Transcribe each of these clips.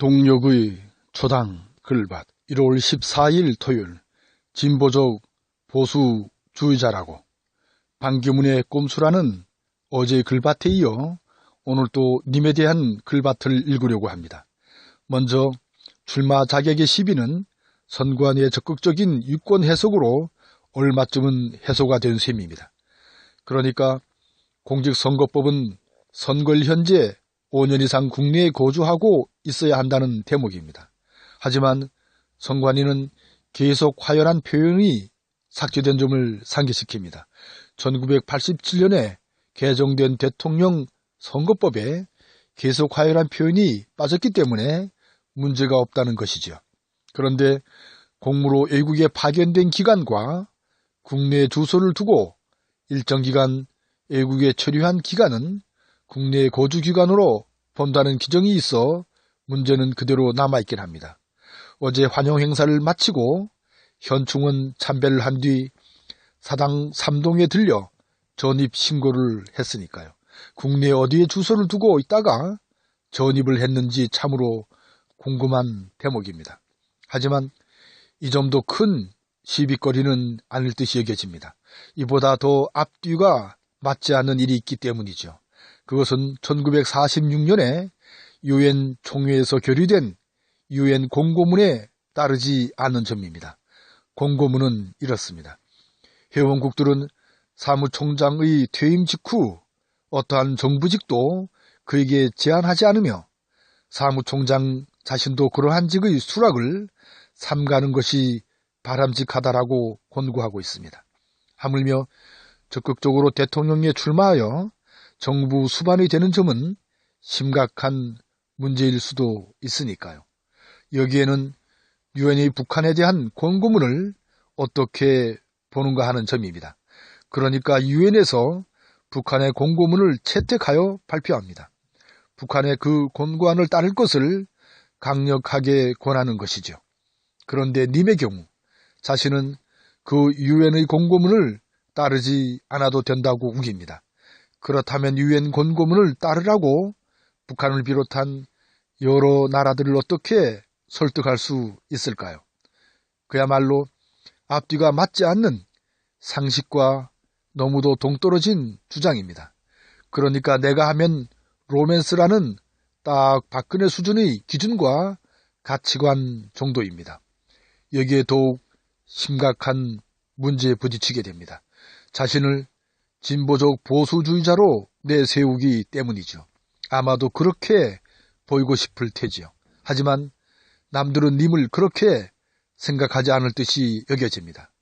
동력의 초당 글밭 1월 14일 토요일 진보적 보수주의자라고 반기문의 꼼수라는 어제의 글밭에 이어 오늘 또 님에 대한 글밭을 읽으려고 합니다. 먼저 출마 자격의 시비는 선관위의 적극적인 유권 해석으로 얼마쯤은 해소가 된 셈입니다. 그러니까 공직선거법은 선거일 현재 5년 이상 국내에 거주하고 있어야 한다는 대목입니다. 하지만 선관위는 계속 화연한 표현이 삭제된 점을 상기시킵니다. 1987년에 개정된 대통령 선거법에 계속 화연한 표현이 빠졌기 때문에 문제가 없다는 것이죠. 그런데 공무로 외국에 파견된 기간과 국내에 주소를 두고 일정 기간 외국에 체류한 기간은 국내 거주 기간으로 본다는 규정이 있어 문제는 그대로 남아있긴 합니다. 어제 환영 행사를 마치고 현충원 참배를 한 뒤 사당 3동에 들려 전입 신고를 했으니까요. 국내 어디에 주소를 두고 있다가 전입을 했는지 참으로 궁금한 대목입니다. 하지만 이 점도 큰 시비거리는 아닐 듯이 여겨집니다. 이보다 더 앞뒤가 맞지 않는 일이 있기 때문이죠. 그것은 1946년에 유엔 총회에서 결의된 유엔 공고문에 따르지 않는 점입니다. 공고문은 이렇습니다. 회원국들은 사무총장의 퇴임 직후 어떠한 정부직도 그에게 제한하지 않으며 사무총장 자신도 그러한 직의 수락을 삼가는 것이 바람직하다라고 권고하고 있습니다. 하물며 적극적으로 대통령에 출마하여 정부 수반이 되는 점은 심각한 문제일 수도 있으니까요. 여기에는 유엔의 북한에 대한 권고문을 어떻게 보는가 하는 점입니다. 그러니까 유엔에서 북한의 권고문을 채택하여 발표합니다. 북한의 그 권고안을 따를 것을 강력하게 권하는 것이죠. 그런데 님의 경우 자신은 그 유엔의 권고문을 따르지 않아도 된다고 우깁니다. 그렇다면 유엔 권고문을 따르라고 북한을 비롯한 여러 나라들을 어떻게 설득할 수 있을까요? 그야말로 앞뒤가 맞지 않는 상식과 너무도 동떨어진 주장입니다. 그러니까 내가 하면 로맨스라는 딱 박근혜 수준의 기준과 가치관 정도입니다. 여기에 더욱 심각한 문제에 부딪히게 됩니다. 자신을 진보적 보수주의자로 내세우기 때문이죠. 아마도 그렇게 보이고 싶을 테지요. 하지만 남들은 님을 그렇게 생각하지 않을 듯이 여겨집니다.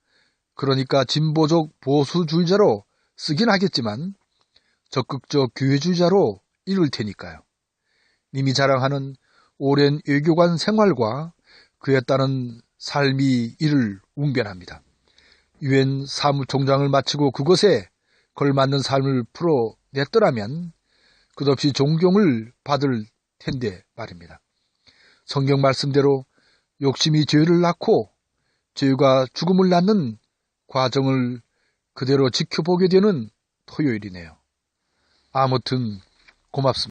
그러니까 진보적 보수주의자로 쓰긴 하겠지만 적극적 교회주의자로 이룰 테니까요. 님이 자랑하는 오랜 외교관 생활과 그에 따른 삶이 이를 웅변합니다. 유엔 사무총장을 마치고 그것에 걸맞는 삶을 풀어냈더라면 끝없이 존경을 받을 텐데 말입니다. 성경 말씀대로 욕심이 죄를 낳고 죄가 죽음을 낳는 과정을 그대로 지켜보게 되는 토요일이네요. 아무튼 고맙습니다.